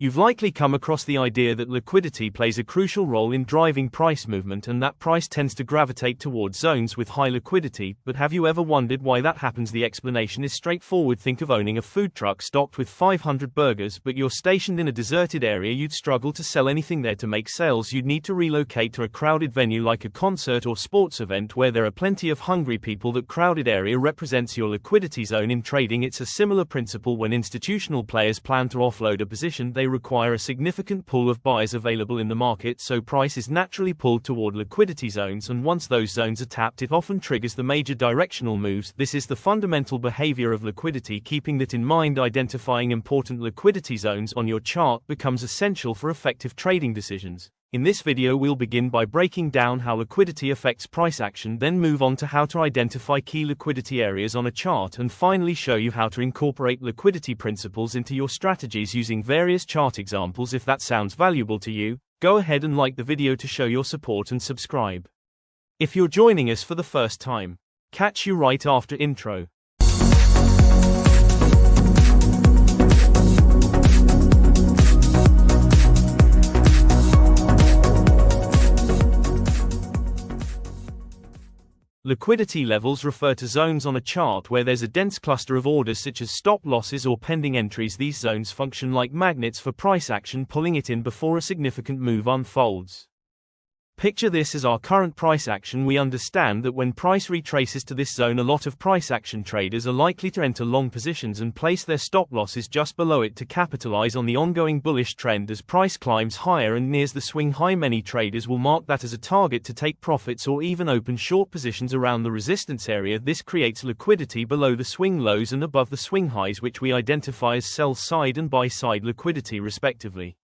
You've likely come across the idea that liquidity plays a crucial role in driving price movement and that price tends to gravitate towards zones with high liquidity, but have you ever wondered why that happens? The explanation is straightforward. Think of owning a food truck stocked with 500 burgers, but you're stationed in a deserted area. You'd struggle to sell anything there. To make sales, you'd need to relocate to a crowded venue like a concert or sports event where there are plenty of hungry people. That crowded area represents your liquidity zone. In trading, it's a similar principle. When institutional players plan to offload a position, they require a significant pool of buyers available in the market, so price is naturally pulled toward liquidity zones, and once those zones are tapped, it often triggers the major directional moves. This is the fundamental behavior of liquidity. Keeping that in mind, identifying important liquidity zones on your chart becomes essential for effective trading decisions. In this video, we'll begin by breaking down how liquidity affects price action, then move on to how to identify key liquidity areas on a chart, and finally show you how to incorporate liquidity principles into your strategies using various chart examples. If that sounds valuable to you, go ahead and like the video to show your support and subscribe. If you're joining us for the first time, catch you right after intro. Liquidity levels refer to zones on a chart where there's a dense cluster of orders such as stop losses or pending entries. These zones function like magnets for price action, pulling it in before a significant move unfolds. Picture this as our current price action. We understand that when price retraces to this zone, a lot of price action traders are likely to enter long positions and place their stop losses just below it to capitalize on the ongoing bullish trend. As price climbs higher and nears the swing high, many traders will mark that as a target to take profits or even open short positions around the resistance area. This creates liquidity below the swing lows and above the swing highs, which we identify as sell side and buy side liquidity respectively.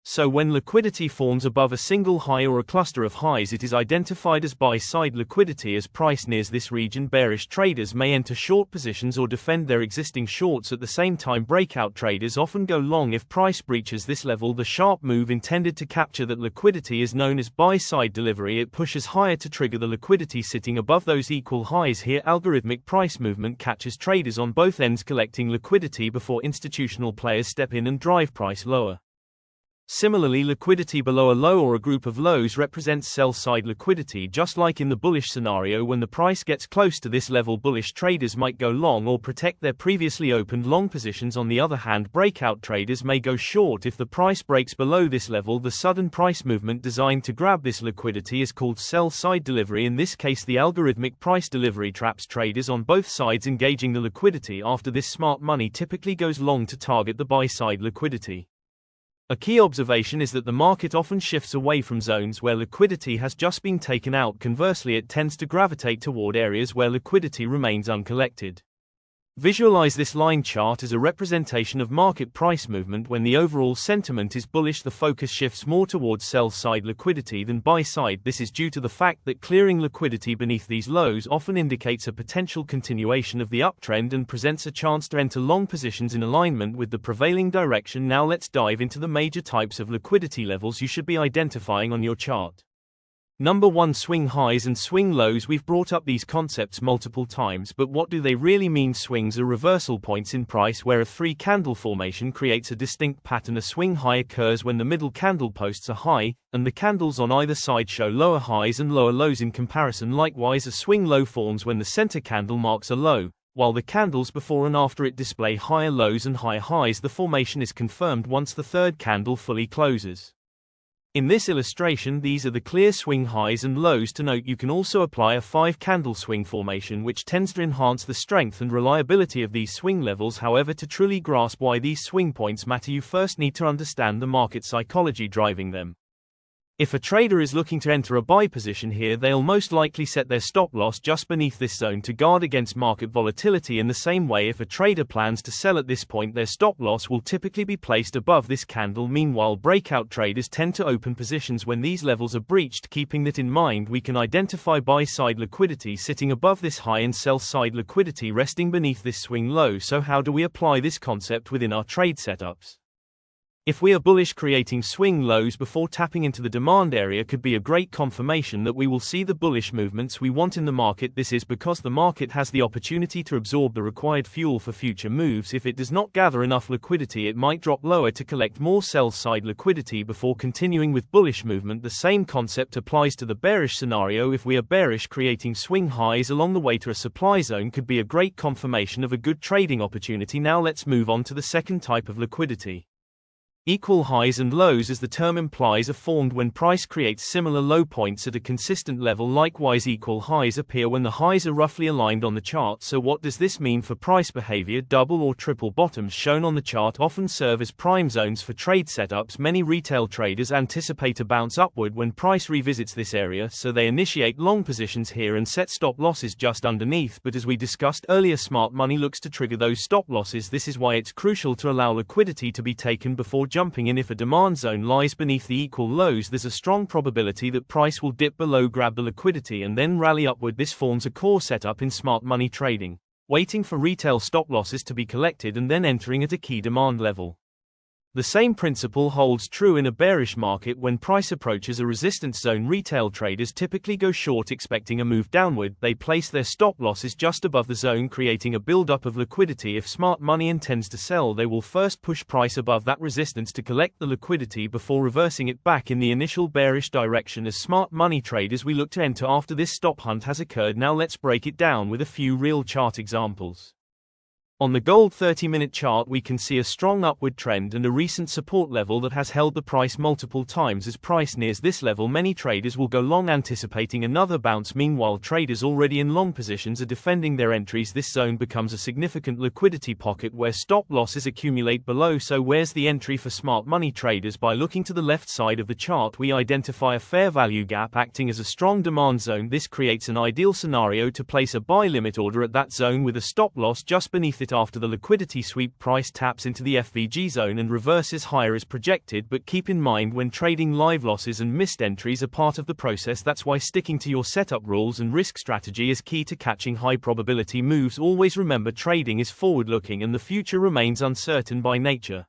So when liquidity forms above a single high or a cluster of highs, it is identified as buy-side liquidity. As price nears this region, bearish traders may enter short positions or defend their existing shorts. At the same time, breakout traders often go long if price breaches this level. The sharp move intended to capture that liquidity is known as buy-side delivery. It pushes higher to trigger the liquidity sitting above those equal highs. Here, algorithmic price movement catches traders on both ends, collecting liquidity before institutional players step in and drive price lower. Similarly, liquidity below a low or a group of lows represents sell-side liquidity. Just like in the bullish scenario, when the price gets close to this level, bullish traders might go long or protect their previously opened long positions. On the other hand, breakout traders may go short if the price breaks below this level. The sudden price movement designed to grab this liquidity is called sell-side delivery. In this case, the algorithmic price delivery traps traders on both sides, engaging the liquidity. After this, smart money typically goes long to target the buy-side liquidity. A key observation is that the market often shifts away from zones where liquidity has just been taken out. Conversely, it tends to gravitate toward areas where liquidity remains uncollected. Visualize this line chart as a representation of market price movement. When the overall sentiment is bullish, the focus shifts more towards sell-side liquidity than buy-side. This is due to the fact that clearing liquidity beneath these lows often indicates a potential continuation of the uptrend and presents a chance to enter long positions in alignment with the prevailing direction. Now let's dive into the major types of liquidity levels you should be identifying on your chart. Number 1. Swing highs and swing lows. We've brought up these concepts multiple times, but what do they really mean? Swings are reversal points in price where a three-candle formation creates a distinct pattern. A swing high occurs when the middle candle posts a high, and the candles on either side show lower highs and lower lows in comparison. Likewise, a swing low forms when the center candle marks a low, while the candles before and after it display higher lows and higher highs. The formation is confirmed once the third candle fully closes. In this illustration, these are the clear swing highs and lows. To note, you can also apply a 5-candle swing formation, which tends to enhance the strength and reliability of these swing levels. However, to truly grasp why these swing points matter, you first need to understand the market psychology driving them. If a trader is looking to enter a buy position here, they'll most likely set their stop loss just beneath this zone to guard against market volatility. In the same way, if a trader plans to sell at this point, their stop loss will typically be placed above this candle. Meanwhile, breakout traders tend to open positions when these levels are breached. Keeping that in mind, we can identify buy-side liquidity sitting above this high and sell-side liquidity resting beneath this swing low. So how do we apply this concept within our trade setups? If we are bullish, creating swing lows before tapping into the demand area could be a great confirmation that we will see the bullish movements we want in the market. This is because the market has the opportunity to absorb the required fuel for future moves. If it does not gather enough liquidity, it might drop lower to collect more sell-side liquidity before continuing with bullish movement. The same concept applies to the bearish scenario. If we are bearish, creating swing highs along the way to a supply zone could be a great confirmation of a good trading opportunity. Now let's move on to the second type of liquidity. Equal highs and lows, as the term implies, are formed when price creates similar low points at a consistent level. Likewise, equal highs appear when the highs are roughly aligned on the chart. So what does this mean for price behavior? Double or triple bottoms shown on the chart often serve as prime zones for trade setups. Many retail traders anticipate a bounce upward when price revisits this area, so they initiate long positions here and set stop losses just underneath. But as we discussed earlier, smart money looks to trigger those stop losses. This is why it's crucial to allow liquidity to be taken before jumping in. If a demand zone lies beneath the equal lows, there's a strong probability that price will dip below, grab the liquidity, and then rally upward. This forms a core setup in smart money trading, waiting for retail stop losses to be collected and then entering at a key demand level. The same principle holds true in a bearish market. When price approaches a resistance zone, retail traders typically go short, expecting a move downward. They place their stop losses just above the zone, creating a buildup of liquidity. If smart money intends to sell, they will first push price above that resistance to collect the liquidity before reversing it back in the initial bearish direction. As smart money traders, we look to enter after this stop hunt has occurred. Now let's break it down with a few real chart examples. On the gold 30-minute chart, we can see a strong upward trend and a recent support level that has held the price multiple times. As price nears this level, many traders will go long, anticipating another bounce. Meanwhile, traders already in long positions are defending their entries. This zone becomes a significant liquidity pocket where stop losses accumulate below. So where's the entry for smart money traders? By looking to the left side of the chart, we identify a fair value gap acting as a strong demand zone. This creates an ideal scenario to place a buy limit order at that zone with a stop loss just beneath it. After the liquidity sweep, price taps into the FVG zone and reverses higher as projected. But keep in mind, when trading, live losses and missed entries are part of the process. That's why sticking to your setup rules and risk strategy is key to catching high probability moves. Always remember, trading is forward-looking and the future remains uncertain by nature.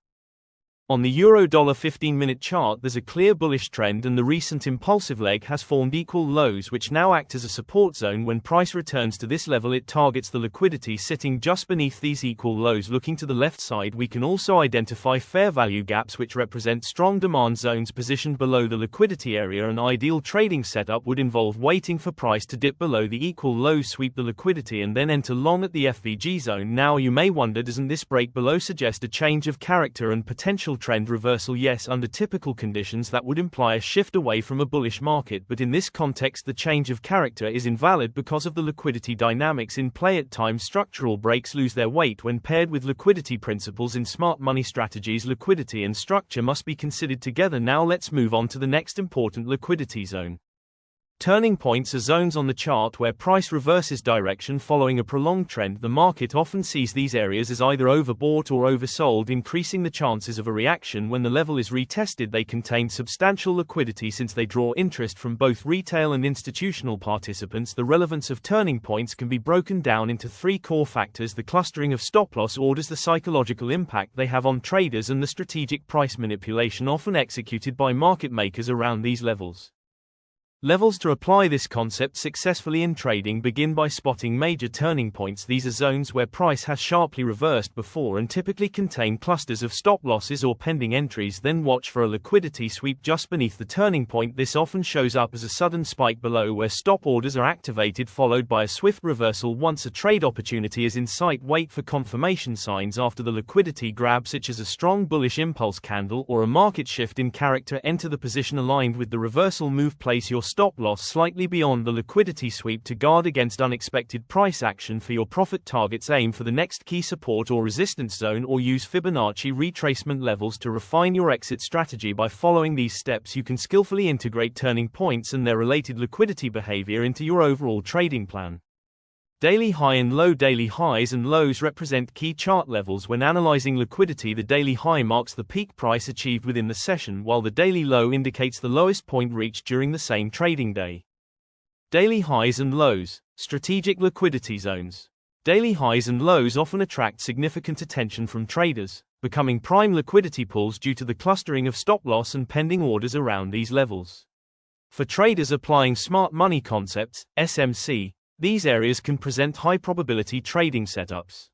On the euro-dollar 15-minute chart, there's a clear bullish trend and the recent impulsive leg has formed equal lows which now act as a support zone. When price returns to this level, it targets the liquidity sitting just beneath these equal lows. Looking to the left side, we can also identify fair value gaps which represent strong demand zones positioned below the liquidity area. An ideal trading setup would involve waiting for price to dip below the equal lows, sweep the liquidity, and then enter long at the FVG zone. Now you may wonder, doesn't this break below suggest a change of character and potential trend reversal? Yes, under typical conditions that would imply a shift away from a bullish market, but in this context the change of character is invalid because of the liquidity dynamics in play. At times, structural breaks lose their weight when paired with liquidity principles. In smart money strategies, liquidity and structure must be considered together. Now let's move on to the next important liquidity zone. Turning points are zones on the chart where price reverses direction following a prolonged trend. The market often sees these areas as either overbought or oversold, increasing the chances of a reaction. When the level is retested, they contain substantial liquidity since they draw interest from both retail and institutional participants. The relevance of turning points can be broken down into three core factors: the clustering of stop-loss orders, the psychological impact they have on traders, and the strategic price manipulation often executed by market makers around these levels. To apply this concept successfully in trading, begin by spotting major turning points. These are zones where price has sharply reversed before and typically contain clusters of stop losses or pending entries. Then watch for a liquidity sweep just beneath the turning point. This often shows up as a sudden spike below where stop orders are activated, followed by a swift reversal. Once a trade opportunity is in sight, wait for confirmation signs after the liquidity grab, such as a strong bullish impulse candle or a market shift in character. Enter the position aligned with the reversal move. Place your stop loss slightly beyond the liquidity sweep to guard against unexpected price action. For your profit targets, aim for the next key support or resistance zone, or use Fibonacci retracement levels to refine your exit strategy. By following these steps, you can skillfully integrate turning points and their related liquidity behavior into your overall trading plan. Daily high and low. Daily highs and lows represent key chart levels. When analyzing liquidity, the daily high marks the peak price achieved within the session, while the daily low indicates the lowest point reached during the same trading day. Daily highs and lows. Strategic liquidity zones. Daily highs and lows often attract significant attention from traders, becoming prime liquidity pools due to the clustering of stop-loss and pending orders around these levels. For traders applying smart money concepts, SMC, these areas can present high-probability trading setups.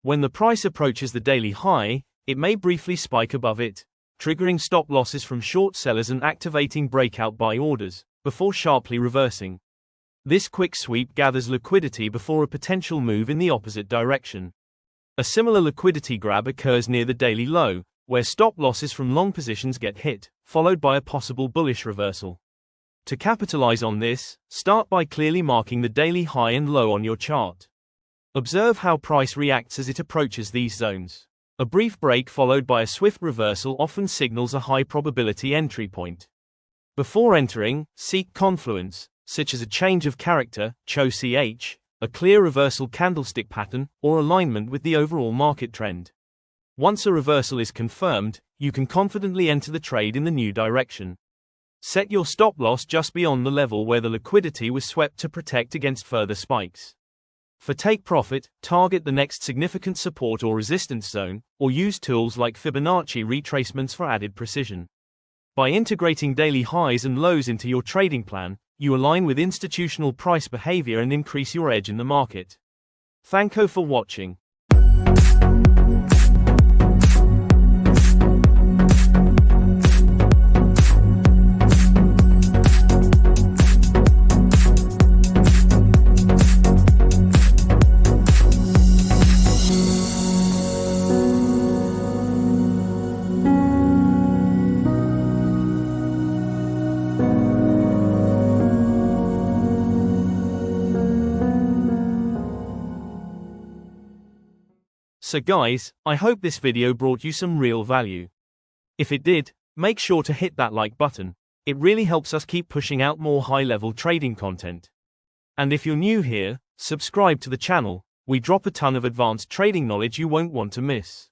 When the price approaches the daily high, it may briefly spike above it, triggering stop losses from short sellers and activating breakout buy orders, before sharply reversing. This quick sweep gathers liquidity before a potential move in the opposite direction. A similar liquidity grab occurs near the daily low, where stop losses from long positions get hit, followed by a possible bullish reversal. To capitalize on this, start by clearly marking the daily high and low on your chart. Observe how price reacts as it approaches these zones. A brief break followed by a swift reversal often signals a high probability entry point. Before entering, seek confluence, such as a change of character, CHO-CH, a clear reversal candlestick pattern, or alignment with the overall market trend. Once a reversal is confirmed, you can confidently enter the trade in the new direction. Set your stop loss just beyond the level where the liquidity was swept to protect against further spikes. For take profit, target the next significant support or resistance zone, or use tools like Fibonacci retracements for added precision. By integrating daily highs and lows into your trading plan, you align with institutional price behavior and increase your edge in the market. Thank you for watching. So guys, I hope this video brought you some real value. If it did, make sure to hit that like button. It really helps us keep pushing out more high-level trading content. And if you're new here, subscribe to the channel. We drop a ton of advanced trading knowledge you won't want to miss.